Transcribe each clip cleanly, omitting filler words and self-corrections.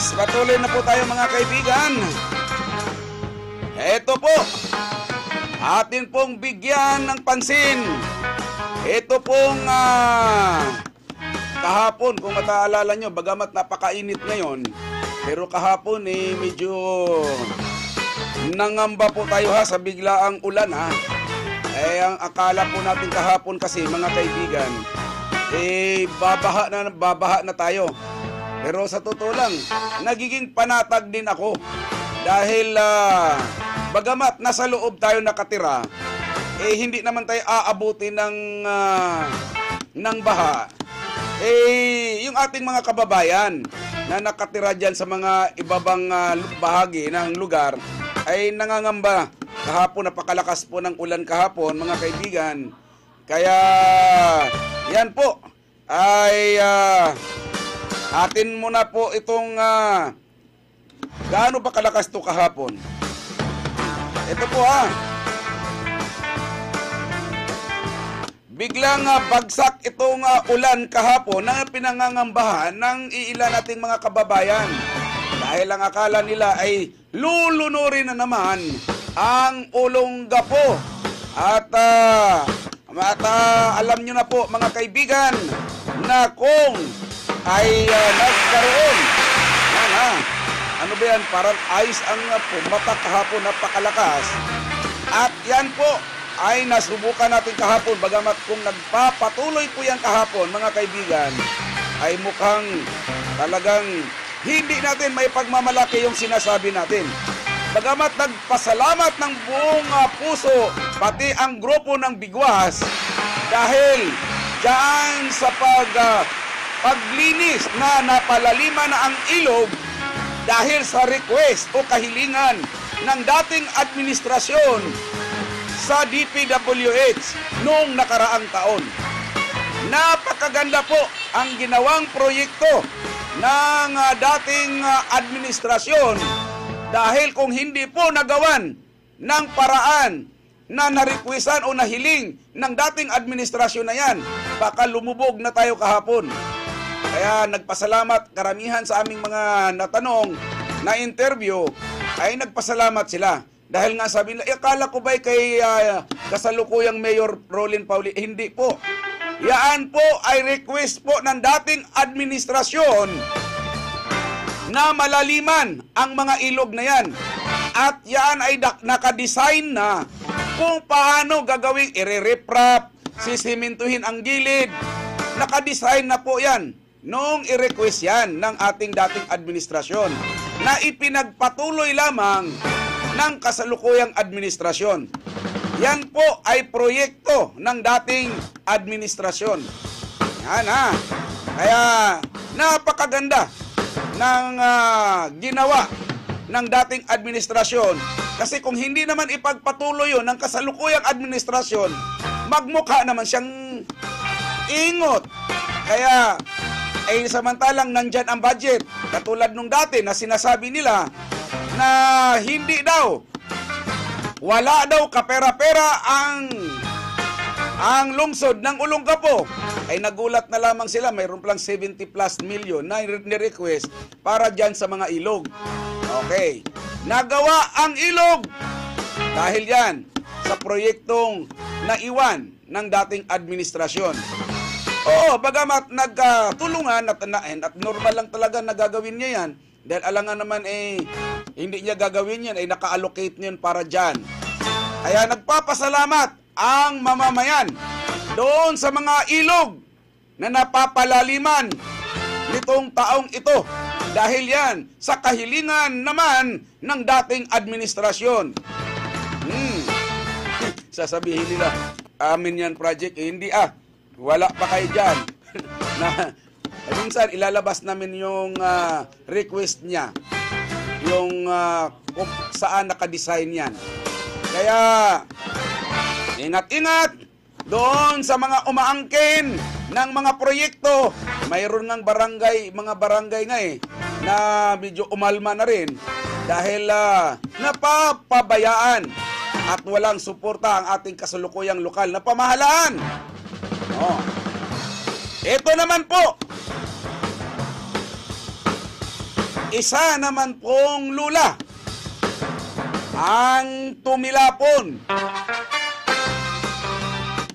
Yes, patuloy na po tayo mga kaibigan. Ito po, atin pong bigyan ng pansin. Ito pong kahapon, kung mataalala nyo, bagamat napakainit ngayon, pero kahapon medyo nangamba po tayo sa biglaang ulan ang akala po natin kahapon kasi mga kaibigan, babaha na tayo. Pero sa totoo lang, nagiging panatag din ako. Dahil bagamat nasa loob tayo nakatira, hindi naman tayo aabuti ng baha. Yung ating mga kababayan na nakatira dyan sa mga ibabang bahagi ng lugar ay nangangamba. Kahapon, napakalakas po ng ulan kahapon, mga kaibigan. Kaya, yan po, ay atin muna po itong gaano ba kalakas to kahapon. Ito po biglang bagsak itong ulan kahapon na pinangangambahan ng iilan nating mga kababayan. Dahil ang akala nila ay lulunurin na naman ang Olongapo. At alam nyo na po mga kaibigan na kung ay nagkaroon ano ba yan, parang ice ang pumatak kahapon, napakalakas. At yan po ay nasubukan natin kahapon, bagamat kung nagpapatuloy po yan kahapon mga kaibigan, ay mukhang talagang hindi natin may pagmamalaki yung sinasabi natin. Bagamat nagpasalamat ng buong puso pati ang grupo ng Bigwas dahil diyan sa paglinis na napalaliman na ang ilog dahil sa request o kahilingan ng dating administrasyon sa DPWH noong nakaraang taon. Napakaganda po ang ginawang proyekto ng dating administrasyon dahil kung hindi po nagawan ng paraan na narequestan o nahiling ng dating administrasyon na yan, baka lumubog na tayo kahapon. Kaya nagpasalamat karamihan sa aming mga natanong na interview ay nagpasalamat sila. Dahil nga sabi nila, akala ko ba'y kay kasalukuyang Mayor Rolin Pauli? Hindi po. Yaan po ay request po ng dating administrasyon na malaliman ang mga ilog na yan. At yan ay nakadesign na kung paano gagawing ire-reprap, sisimintuhin ang gilid. Nakadesign na po yan noong i-request yan ng ating dating administrasyon na ipinagpatuloy lamang ng kasalukuyang administrasyon. Yan po ay proyekto ng dating administrasyon. Yan Kaya napakaganda ng ginawa ng dating administrasyon. Kasi kung hindi naman ipagpatuloy yun ng kasalukuyang administrasyon, magmukha naman siyang ingot. Kaya samantalang nandyan ang budget, katulad nung dati na sinasabi nila na hindi daw, wala daw kapera-pera ang lungsod ng Olongapo, ay nagulat na lamang sila, mayroon lang 70+ million na ni-request para dyan sa mga ilog. Okay, nagawa ang ilog dahil yan sa proyektong naiwan ng dating administrasyon. Oo, bagamat nagtulungan at normal lang talaga na gagawin niya yan. Dahil alangan naman hindi niya gagawin yan, naka-allocate niyan para dyan. Kaya nagpapasalamat ang mamamayan doon sa mga ilog na napapalaliman nitong taong ito. Dahil yan sa kahilingan naman ng dating administrasyon. Sasabihin nila, amin yan project, hindi wala pa kayo dyan. Minsan ilalabas namin yung request niya, yung kung saan nakadesign yan. Kaya ingat-ingat doon sa mga umaangkin ng mga proyekto. Mayroon ng mga barangay nga na medyo umalma na rin dahil napapabayaan at walang suporta ang ating kasalukuyang lokal na pamahalaan. Ito naman po isa naman pong lula ang tumilapon.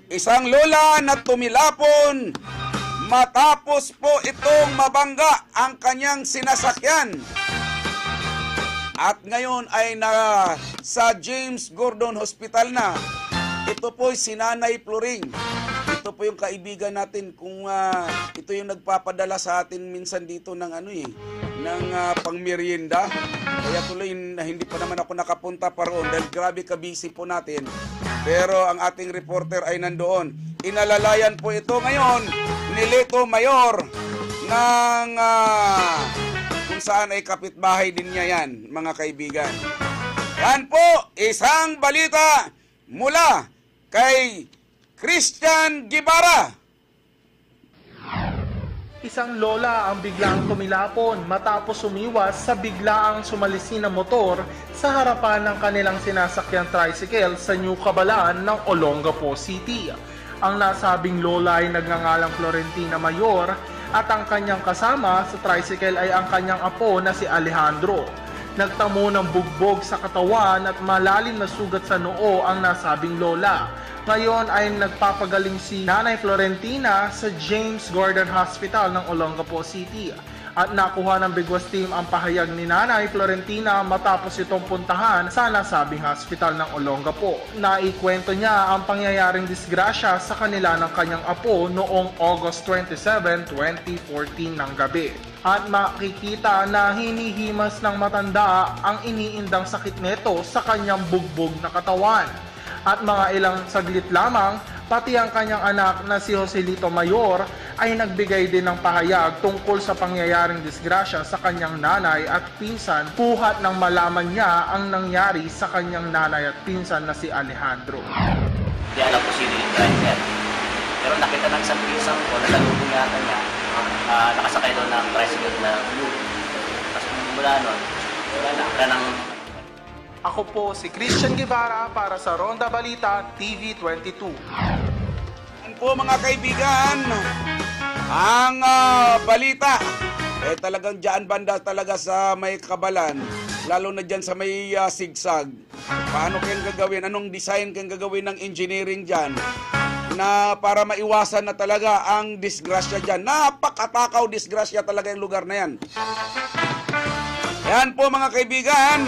Isang lola na tumilapon matapos po itong mabangga ang kanyang sinasakyan. At ngayon ay sa James Gordon Hospital na. Ito po si Nanay Floring. Ito po yung kaibigan natin kung ito yung nagpapadala sa atin minsan dito ng ng pangmerienda. Kaya tuloy na hindi pa naman ako nakapunta pa roon dahil grabe ka-busy po natin. Pero ang ating reporter ay nandoon. Inalalayan po ito ngayon ni Lito Mayor ng kung saan ay kapitbahay din niya yan, mga kaibigan. Yan po, isang balita mula kay Christian Guevara. Isang lola ang biglaang tumilapon matapos umiwas sa biglaang sumalisin na motor sa harapan ng kanilang sinasakyang tricycle sa New Cabalan ng Olongapo City. Ang nasabing lola ay nagngangalang Florentina Mayor at ang kanyang kasama sa tricycle ay ang kanyang apo na si Alejandro. Nagtamo ng bugbog sa katawan at malalim na sugat sa noo ang nasabing lola. Ngayon ay nagpapagaling si Nanay Florentina sa James Gordon Hospital ng Olongapo City. At nakuha ng Bigwas team ang pahayag ni Nanay Florentina matapos itong puntahan sa nasabing hospital ng Olongapo. Naikwento niya ang pangyayaring disgrasya sa kanila ng kanyang apo noong August 27, 2014 ng gabi. At makikita na hinihimas ng matanda ang iniindang sakit nito sa kanyang bugbog na katawan. At mga ilang saglit lamang, pati ang kanyang anak na si Joselito Mayor ay nagbigay din ng pahayag tungkol sa pangyayaring disgrasya sa kanyang nanay at pinsan, puhat nang malaman niya ang nangyari sa kanyang nanay at pinsan na si Alejandro. Hindi alam ko sino yung driver. Pero nakita ng isang pinsan ko, nasalubong yata niya, nakasakay doon ng tricycle na blue. Tapos mula nun, wala nang... Ako po si Christian Guevara para sa Ronda Balita TV22. Yan po mga kaibigan, ang balita talagang dyan banda talaga sa may Cabalan, lalo na dyan sa may sigsag. Paano kayang gagawin? Anong design kayang gagawin ng engineering dyan na para maiwasan na talaga ang disgrasya dyan? Napakatakaw disgrasya talaga yung lugar na yan. Yan po mga kaibigan.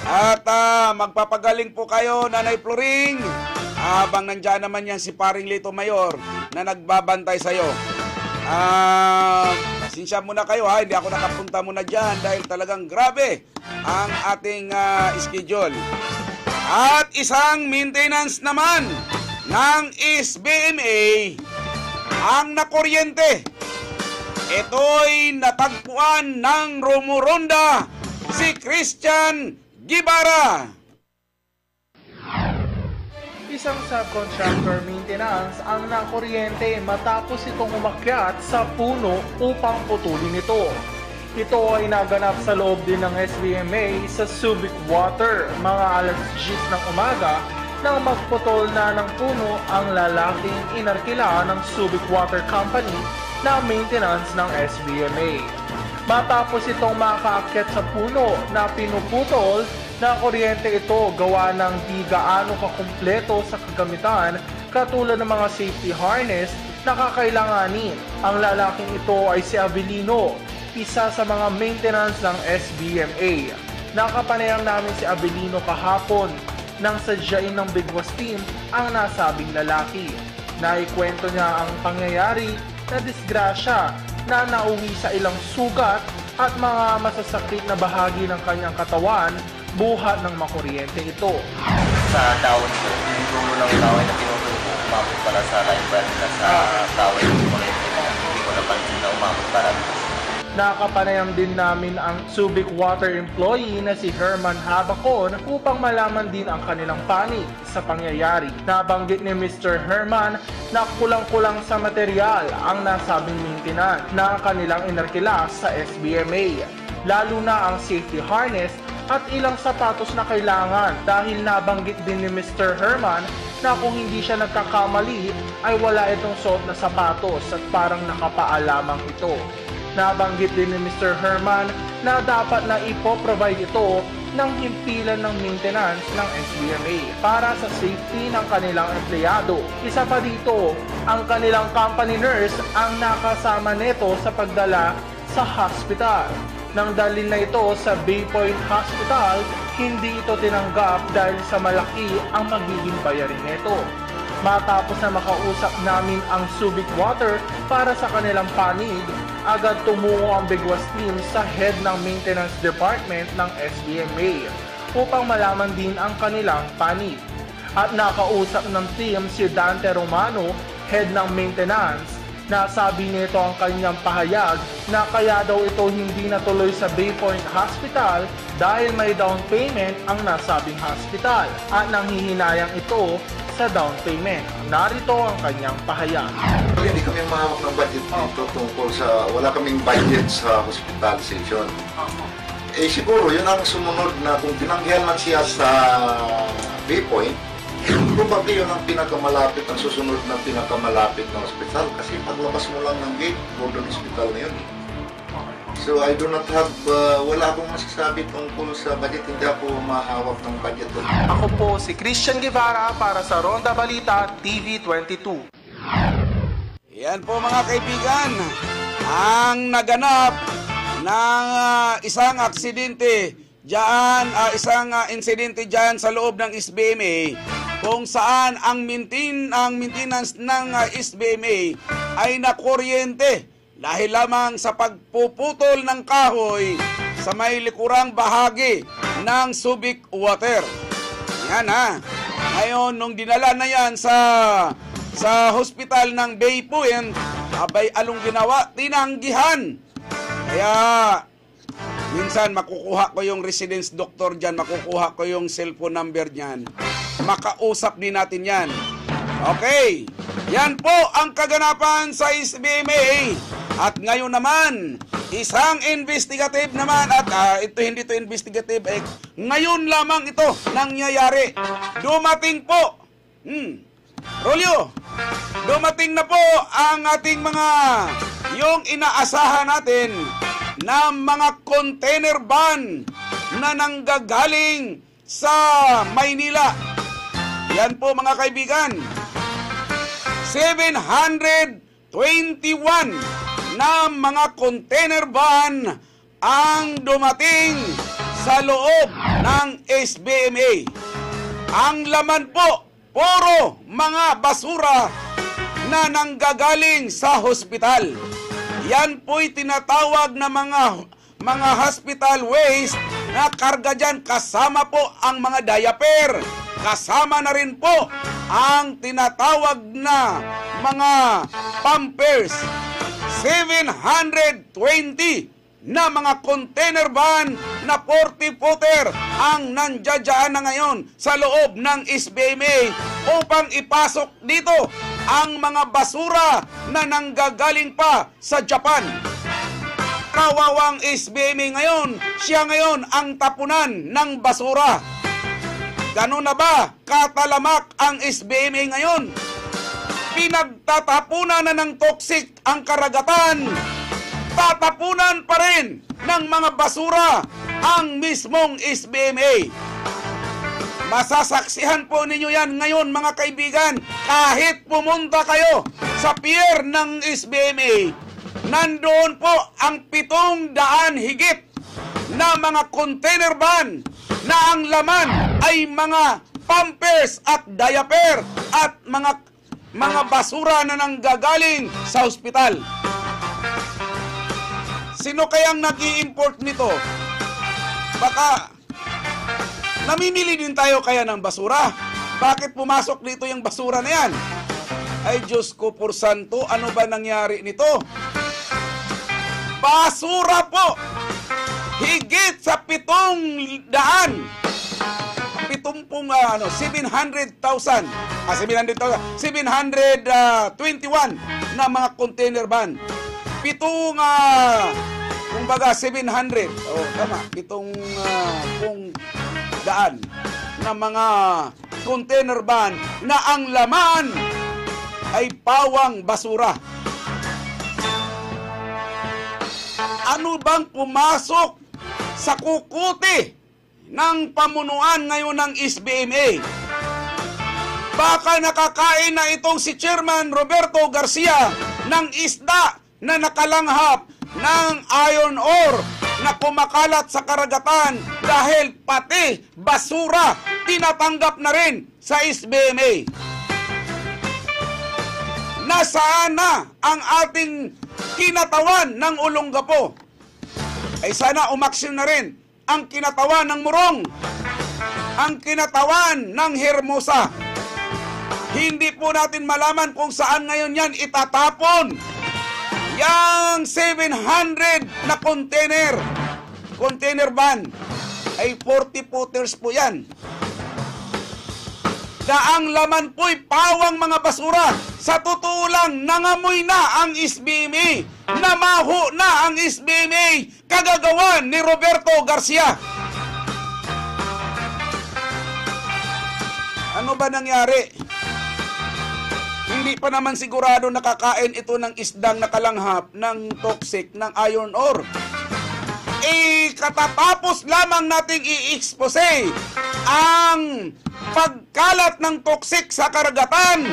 At magpapagaling po kayo, Nanay Floring, habang nandyan naman yan si Paring Lito Mayor na nagbabantay sa'yo. Sinsya muna kayo hindi ako nakapunta muna dyan dahil talagang grabe ang ating schedule. At isang maintenance naman ng SBMA ang nakuryente. Ito'y natagpuan ng Romuronda si Christian Guevara. Isang subcontractor maintenance ang nakuryente matapos itong umakyat sa puno upang putulin ito. Ito ay naganap sa loob din ng SBMA sa Subic Water mga alas 10 ng umaga nang magputol na ng puno ang lalaking inarkila ng Subic Water Company na maintenance ng SBMA. Matapos itong makaakyat sa puno na pinuputol, na kuryente ito gawa ng di gaano kakumpleto sa kagamitan katulad ng mga safety harness na kakailanganin. Ang lalaking ito ay si Avelino, isa sa mga maintenance ng SBMA. Nakapanayam namin si Avelino kahapon nang sadyain ng Bigwas team ang nasabing lalaki. Naikwento niya ang pangyayari na disgrasya na nauwi sa ilang sugat at mga masasakit na bahagi ng kanyang katawan buhat ng makuryente ito. Sa tawon ko, yung dulo ng tawon na pinutol ko, umabot pala sa line band na sa tawon ng kuryente na hindi ko napansin na umabot pala. Nakapanayam din namin ang Subic Water employee na si Herman Habacon upang malaman din ang kanilang panig sa pangyayari. Nabanggit ni Mr. Herman na kulang-kulang sa material ang nasabing maintenance na kanilang inarkila sa SBMA, lalo na ang safety harness at ilang sapatos na kailangan dahil nabanggit din ni Mr. Herman na kung hindi siya nagkakamali ay wala itong suot na sapatos at parang nakapaa lamang ito. Nabanggit din ni Mr. Herman na dapat na ipoprovide ito ng himpilan ng maintenance ng SBMA para sa safety ng kanilang empleyado. Isa pa dito, ang kanilang company nurse ang nakasama nito sa pagdala sa hospital. Nang dalhin na ito sa Bay Point Hospital, hindi ito tinanggap dahil sa malaki ang magiging bayarin nito. Matapos na makausap namin ang Subic Water para sa kanilang panig, agad tumungo ang Biguas team sa head ng maintenance department ng SBMA upang malaman din ang kanilang panig. At nakausap ng team si Dante Romano, head ng maintenance, na sabi nito ang kanyang pahayag na kaya daw ito hindi natuloy sa Bay Point Hospital dahil may down payment ang nasabing hospital at nanghihinayang ito sa down payment. Narito ang kanyang pahayag. Hindi kami mahawak ng budget dito tungkol sa wala kaming budget sa hospitalization. Eh siguro yun ang sumunod na kung tinanggihan man siya sa Bay Point, probably yun ang pinakamalapit, ang susunod na pinakamalapit na hospital kasi paglabas mo lang ng gate, Gordon Hospital na yun. So I do not have, wala akong masasabi tungkol sa budget, hindi ako mahawak ng budget. Ako po si Christian Guevara para sa Ronda Balita TV22. Yan po mga kaibigan, ang naganap ng isang aksidente diyan, isang insidente diyan sa loob ng SBMA kung saan ang maintenance ng SBMA ay nakuryente dahil lamang sa pagpuputol ng kahoy sa may likurang bahagi ng Subic Water. Yan ha. Ngayon, nung dinala na yan sa hospital ng Bay Point, abay along ginawa, tinanggihan. Kaya minsan makukuha ko yung residence doctor dyan, makukuha ko yung cellphone number dyan. Makausap din natin yan. Okay, yan po ang kaganapan sa SBMA. At ngayon naman, isang investigative naman at hindi to investigative, ngayon lamang ito nangyayari. Dumating po, Rolyo, dumating na po ang ating yung inaasahan natin na mga container van na nanggagaling sa Maynila. Yan po mga kaibigan, 721 na mga container van ang dumating sa loob ng SBMA. Ang laman po, puro mga basura na nanggagaling sa hospital. Yan po'y tinatawag na mga hospital waste na karga dyan. Kasama po ang mga diaper. Kasama na rin po ang tinatawag na mga pampers. 720 na mga container van na 40-footer ang nandiyan na ngayon sa loob ng SBMA upang ipasok dito ang mga basura na nanggagaling pa sa Japan. Kawawang SBMA ngayon, siya ngayon ang tapunan ng basura. Ganun na ba katalamak ang SBMA ngayon? Pinagtatapunan na ng toxic ang karagatan. Tatapunan pa rin ng mga basura ang mismong SBMA. Masasaksihan po ninyo yan ngayon mga kaibigan. Kahit pumunta kayo sa pier ng SBMA, nandoon po ang 700 higit na mga container van na ang laman ay mga pampers at diaper at mga basura na nanggagaling sa ospital. Sino kayang nag-i-import nito? Baka namimili din tayo kaya ng basura. Bakit pumasok dito yung basura na yan? Ay Diyos ko por santo, ano ba nangyari nito? Basura po! Higit sa 700,000 721 na mga container van. Kumbaga 700. Tama. 700 na mga container van na ang laman ay pawang basura. bang pumasok sa kukuti ng pamunuan ngayon ng SBMA? Baka nakakain na itong si Chairman Roberto Garcia ng isda na nakalanghap ng iron ore na kumakalat sa karagatan dahil pati basura tinatanggap na rin sa SBMA. Nasaan na ang ating kinatawan ng Olongapo? Ay sana umaksyon na rin ang kinatawan ng Morong, ang kinatawan ng Hermosa. Hindi po natin malaman kung saan ngayon yan itatapon. Yang 700 na container van, ay 40 footers po yan. Na ang laman po'y pawang mga basura. Sa totoo lang, nangamoy na ang SBMA. Namaho na ang SBMA. Kagagawan ni Roberto Garcia. Ano ba nangyari? Hindi pa naman sigurado nakakain ito ng isdang nakalanghap ng toxic ng iron ore. Katatapos lamang nating i-expose ang pagkalat ng toxic sa karagatan.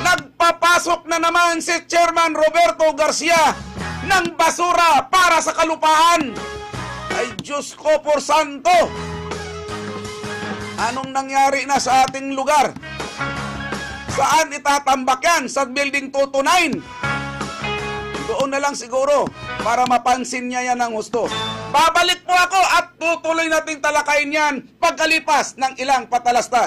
Nagpapasok na naman si Chairman Roberto Garcia ng basura para sa kalupaan. Ay Diyos ko por santo! Anong nangyari na sa ating lugar? Saan itatambak yan? Sa building 229? Doon na lang siguro para mapansin niya yan ng husto. Babalik po ako at tutuloy nating talakayin yan pagkalipas ng ilang patalastas.